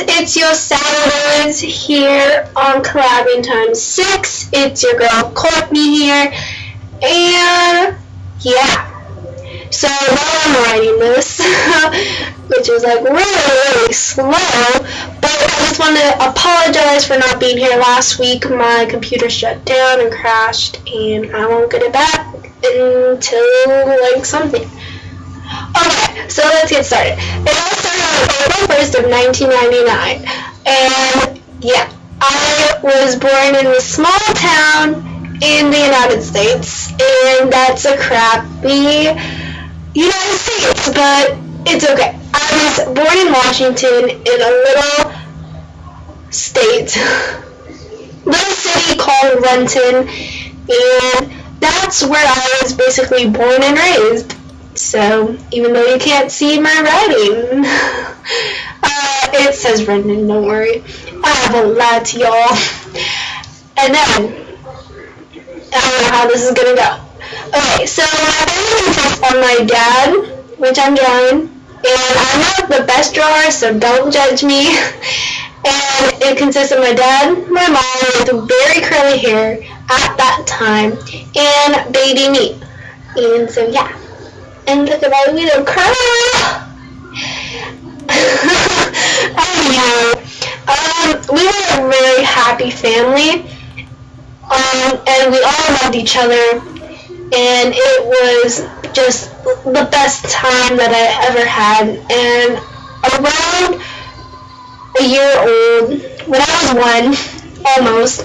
it's your Saturdays here on Collabing Times 6. It's your girl Courtney here, and yeah. So while I'm writing this, which is like really slow, but I just want to apologize for not being here last week. My computer shut down and crashed, and I won't get it back until like something. Okay, so let's get started. It all started on April 1st of 1999, and yeah, I was born in a small town in the United States, and that's a crappy United States, but it's okay. I was born in Washington in a little city called Renton, and that's where I was basically born and raised. So, even though you can't see my writing, it says Renton, don't worry. I won't lie to y'all. And then, I don't know how this is gonna go. Okay, so my family consists of my dad, which I'm drawing, and I'm not the best drawer, so don't judge me. And it consists of my dad, my mom with very curly hair at that time, and baby me. And so yeah. And look at my little curl. Anyhow, we were a very happy family, and we all loved each other, and it was just the best time that I ever had. And around a year old, when I was 1, almost,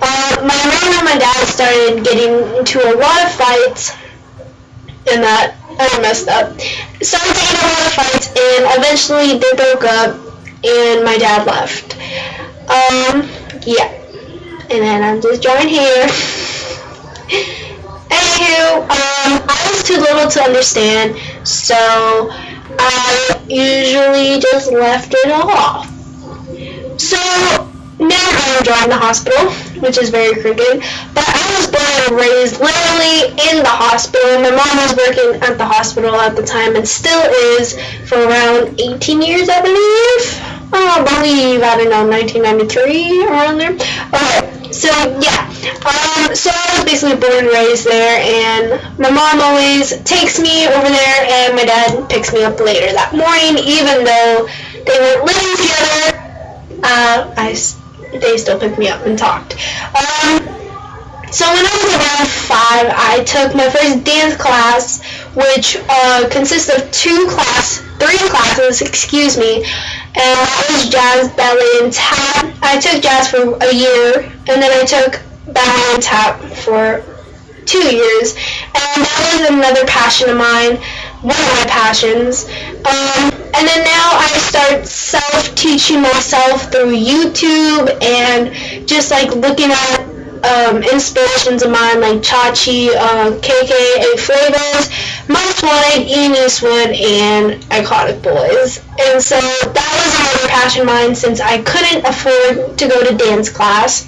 my mom and my dad started getting into a lot of fights, and that I messed up. Started getting a lot of fights, and eventually they broke up, and my dad left. Yeah. And then I'm just drawing here. Anywho, I was too little to understand, so I usually just left it off. So now I'm drawing the hospital, which is very crooked, but I was born and raised literally in the hospital. My mom was working at the hospital at the time and still is for around 18 years, I believe. I don't know, 1993, around there. Okay, so yeah, so I was basically born and raised there, and my mom always takes me over there, and my dad picks me up later that morning, even though they weren't living together. They still picked me up and talked. So when I was around 5, I took my first dance class, which consists of 3 classes, and that was jazz, ballet, and tap. I took jazz for a year, and then I took ballet and tap for 2 years, and that was another passion of mine, one of my passions. And then now I start self-teaching myself through YouTube and just like looking at inspirations of mine like Chachi, KK, Flavors, Most Wanted, Ian Eastwood, and Iconic Boys. And so that was another passion of mine since I couldn't afford to go to dance class.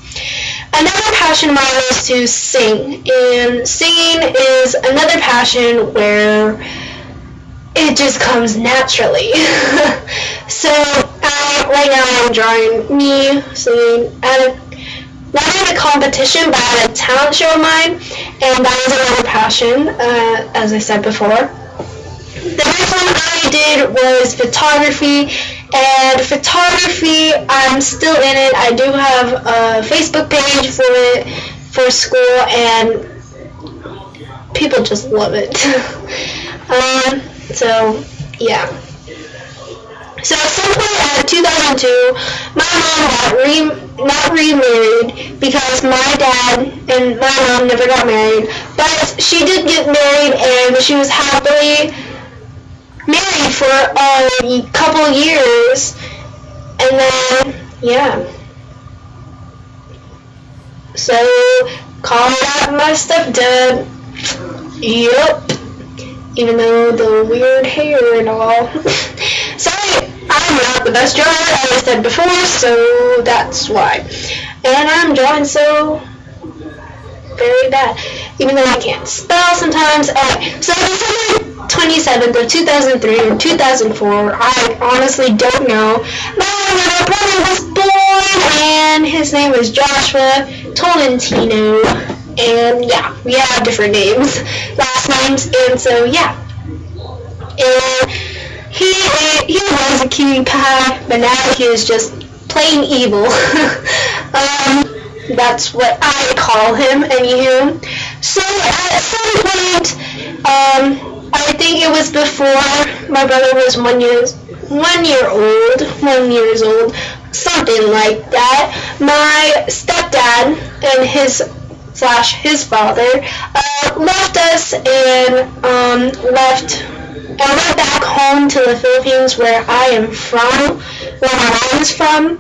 Another passion of mine is to sing, and singing is another passion where it just comes naturally. So right now I'm drawing me singing at not at a competition, but at a talent show of mine, and that was another passion, as I said before. The next one I did was photography, and photography, I'm still in it. I do have a Facebook page for it, for school, and people just love it. So, yeah. So at some point in 2002, my mom got remarried because my dad and my mom never got married. But she did get married, and she was happily married for a couple years. And then, yeah. So, call that my stepdad. Yup. Even though the weird hair and all. Sorry, I'm not the best drawer, as I said before, so that's why. And I'm drawing so very bad, even though I can't spell sometimes. Alright, so December 27th of 2003 or 2004, I honestly don't know. My little brother was born, and his name was Joshua Tolentino. And yeah, we have different names, last names, and so yeah. And he was a cutie pie, but now he is just plain evil. That's what I call him, anywho. So at some point, I think it was before my brother was 1 years old, something like that. My stepdad and his father left us and went back home to the Philippines, where I am from, where my mom is from.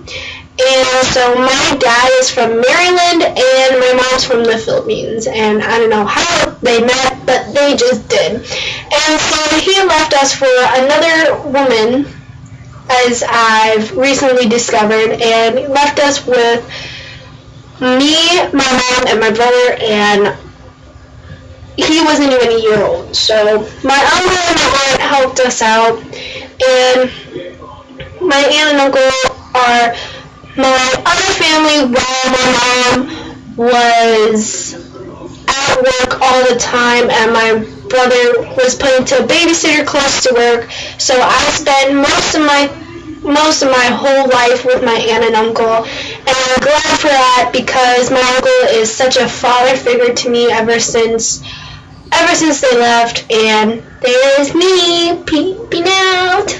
And so my dad is from Maryland and my mom's from the Philippines. And I don't know how they met, but they just did. And so he left us for another woman, as I've recently discovered, and left us with me, my mom, and my brother, and he wasn't even a year old. So my uncle and my aunt helped us out, and my aunt and uncle are my other family while my mom was at work all the time, and my brother was put into a babysitter close to work. So I spent most of my whole life with my aunt and uncle, and I'm glad for that, because my uncle is such a father figure to me ever since they left. And there is me peeping out.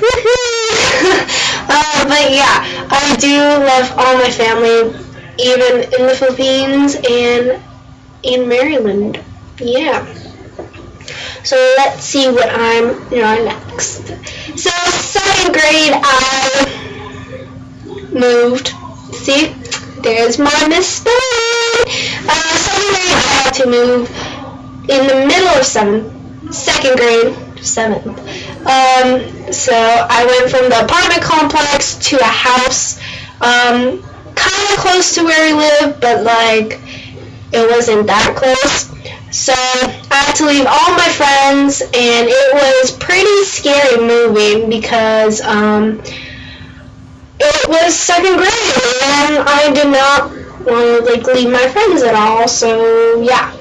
But yeah, I do love all my family, even in the Philippines and in Maryland. Yeah. So let's see what I'm on next. So 2nd grade, I moved. See, there's my mistake. 2nd grade, I had to move in the middle of 2nd grade, 7th. So I went from the apartment complex to a house, kind of close to where we live, but like it wasn't that close. So I had to leave all my friends, and it was pretty scary moving, because it was 2nd grade, and I did not want to leave my friends at all. So yeah.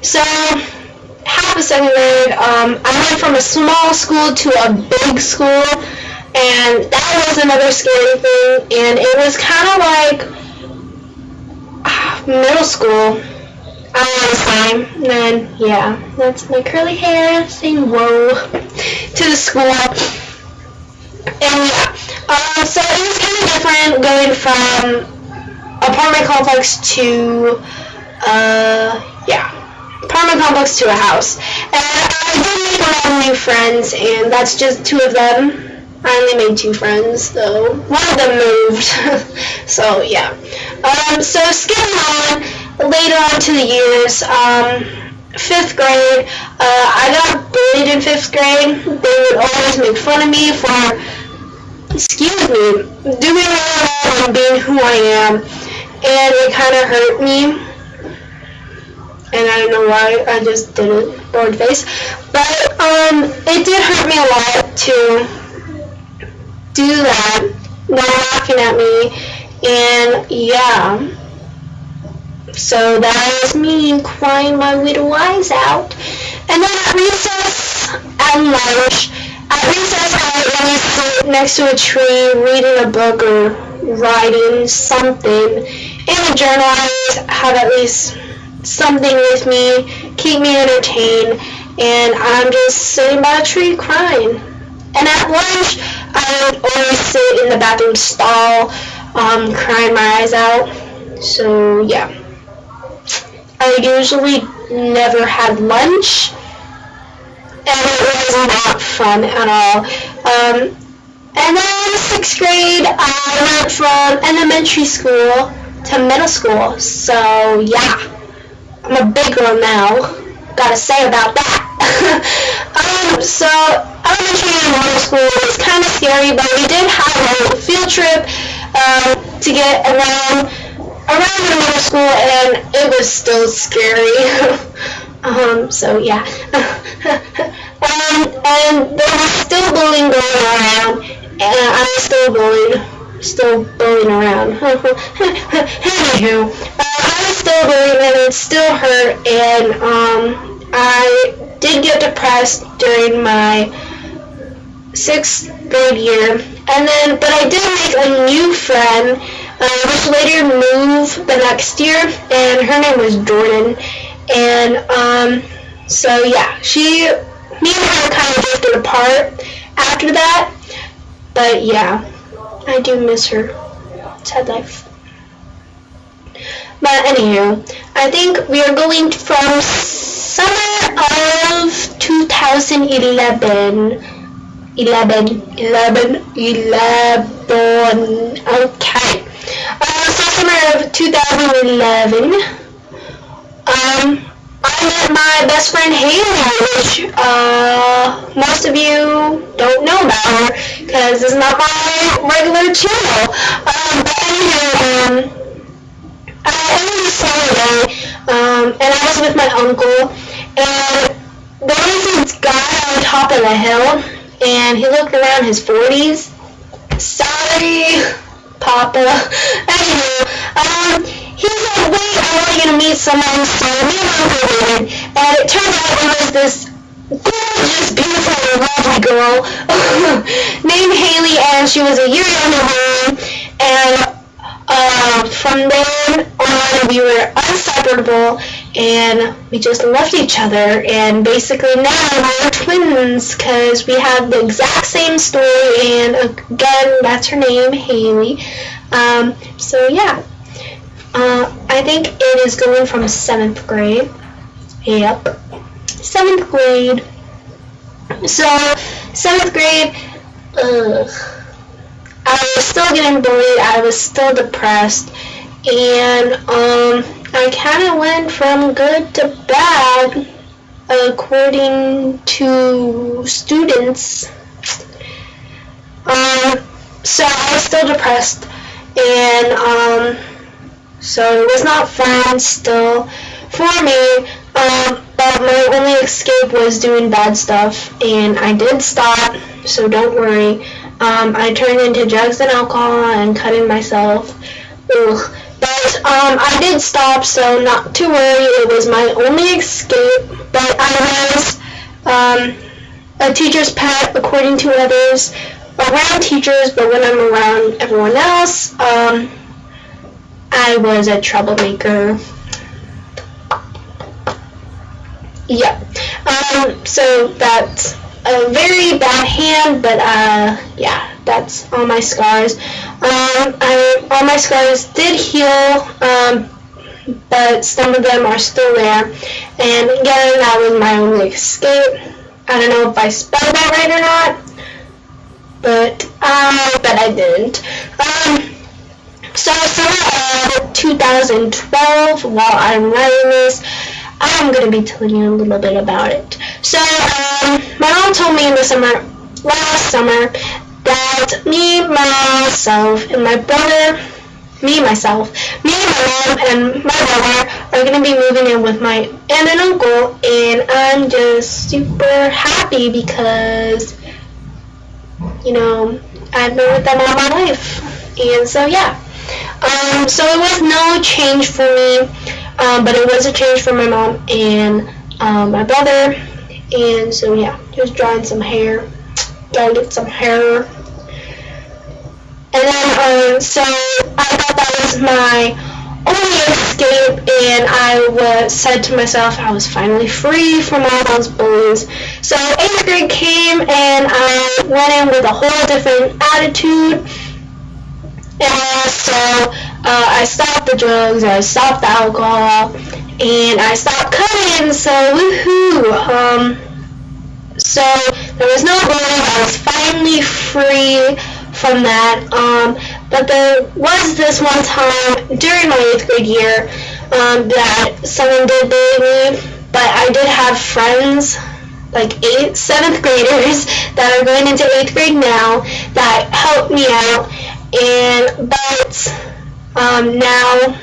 So half of 2nd grade, I went from a small school to a big school, and that was another scary thing. And it was kind of like middle school. And then yeah, that's my curly hair saying whoa to the school. And yeah, so it was kind of different going from apartment complex to apartment complex to a house. And I did make a lot of new friends, and that's just 2 of them. I only made 2 friends, though. One of them moved. So yeah. So skipping on later on to the years, 5th grade, I got bullied in 5th grade. They would always make fun of me for, doing really well and being who I am, and it kind of hurt me. And I don't know why, I just did it, bored face. But it did hurt me a lot to do that. Not laughing at me, and yeah. So that was me crying my little eyes out. And then at recess, at lunch, I always sit next to a tree reading a book or writing something. In a journal, I always have at least something with me, keep me entertained, and I'm just sitting by a tree crying. And at lunch, I would always sit in the bathroom stall, crying my eyes out. So yeah, I usually never had lunch, and it was not fun at all. And then in 6th grade, I went from elementary school to middle school. So yeah, I'm a big girl now. Gotta say about that. So elementary and middle school was kind of scary, but we did have a field trip to get around the middle school, and it was still scary. So yeah. And there was still bullying going around, and I'm still bullying around. Anywho, I was still bullying and it still hurt, and I did get depressed during my 6th grade year, but I did make a new friend, which later moved the next year, and her name was Jordan, and so yeah, me and her kind of drifted apart after that, but yeah, I do miss her. Sad life. But anywho, I think we are going from summer of 2011. 11. Okay. So summer of 2011. I met my best friend Haley, which most of you don't know about her because it's not my regular channel. But anyway, it was a Saturday, and I was with my uncle, and there was this guy on top of the hill, and he looked around his 40s. Sorry, Papa. Anyway, he said, wait, I'm only going to meet someone, so me and my uncle waited, and it turned out it was this gorgeous, beautiful, lovely girl named Haley, and she was a year younger than me, and from then on, we were inseparable, and we just loved each other, and basically now we're twins, because we have the exact same story, and again, that's her name, Haley. So yeah, I think it is going from 7th grade. Yep, 7th grade. So, 7th grade, I was still getting bullied, I was still depressed, and I kind of went from good to bad, according to students. So I was still depressed, and so it was not fun still for me, but my only escape was doing bad stuff, and I did stop, so don't worry. I turned into drugs and alcohol and cutting myself. Ugh. But I did stop, so not to worry. It was my only escape. But I was a teacher's pet, according to others, around teachers. But when I'm around everyone else, I was a troublemaker. Yeah. So that's a very bad hand, but yeah, that's all my scars. All my scars did heal, but some of them are still there. And again, that was my only escape. I don't know if I spelled that right or not, but I didn't. So summer of 2012, while I'm writing this, I'm going to be telling you a little bit about it. So, my mom told me in the last summer, that me, myself, and my brother, me, my mom, and my brother are going to be moving in with my aunt and uncle, and I'm just super happy because, you know, I've been with them all my life, and so yeah. So it was no change for me, but it was a change for my mom and my brother, and so yeah, just drawing some hair, gotta get some hair, and then so I thought that was my only escape, and I said to myself I was finally free from all those bullies. So 8th grade came, and I went in with a whole different attitude. And so I stopped the drugs, I stopped the alcohol, and I stopped cutting, so woohoo! So there was no bullying, I was finally free from that, but there was this one time during my 8th grade year that someone did bully me, but I did have friends, like 7th graders that are going into 8th grade now, that helped me out. But now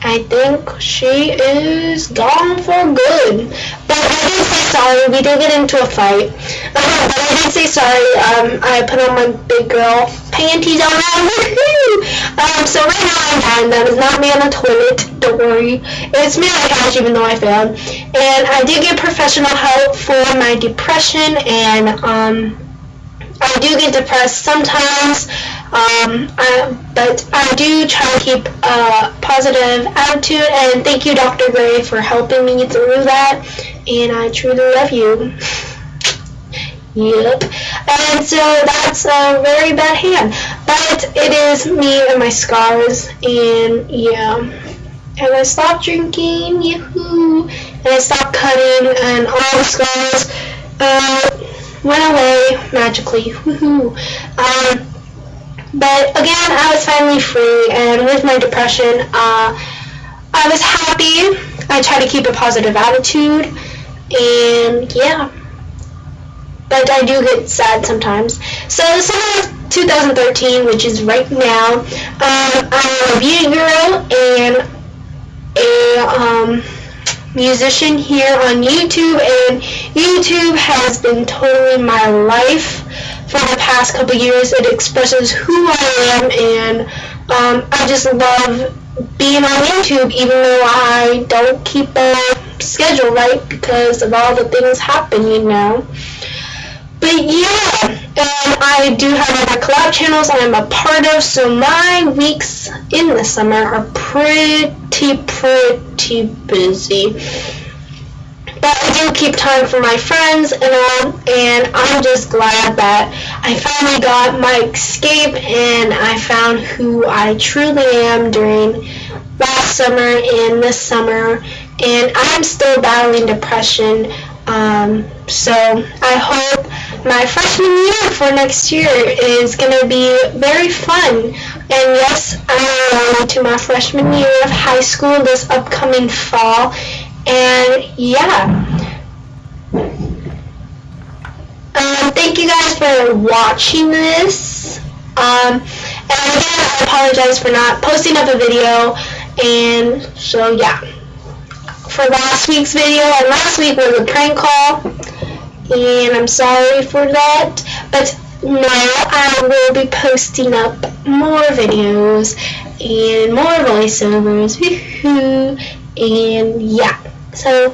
I think she is gone for good. But I did say sorry. We did get into a fight. But I did say sorry. I put on my big girl panties on. So right now I'm fine. That is not me on the toilet. Don't worry. It's me on the couch, even though I failed. And I did get professional help for my depression, and I do get depressed sometimes, but I do try to keep a positive attitude, and thank you, Dr. Gray, for helping me through that, and I truly love you. Yep. And so that's a very bad hand, but it is me and my scars, and yeah. And I stopped drinking, yahoo, and I stopped cutting, and all the scars went away magically, woohoo. But again, I was finally free, and with my depression, I was happy. I try to keep a positive attitude, and yeah. But I do get sad sometimes. So the summer of 2013, which is right now, I'm a beauty girl and a musician here on YouTube, and YouTube has been totally my life for the past couple years. It expresses who I am, and I just love being on YouTube, even though I don't keep a schedule right because of all the things happen, you know. But yeah, and I do have other collab channels I'm a part of, so my weeks in the summer are pretty busy. But I do keep time for my friends and all, and I'm just glad that I finally got my escape, and I found who I truly am during last summer and this summer, and I'm still battling depression. So I hope my freshman year for next year is going to be very fun. And yes, I'm going to my freshman year of high school this upcoming fall. And yeah. Thank you guys for watching this. And again, I apologize for not posting up a video. And so yeah. For last week's video, and last week was a prank call, and I'm sorry for that, but now I will be posting up more videos and more voiceovers, woohoo, and yeah, so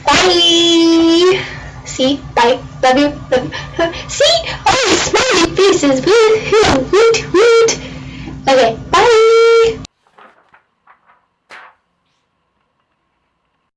bye. See, bye, love you, see, all the smiley faces, woohoo, woot woot. Okay, bye.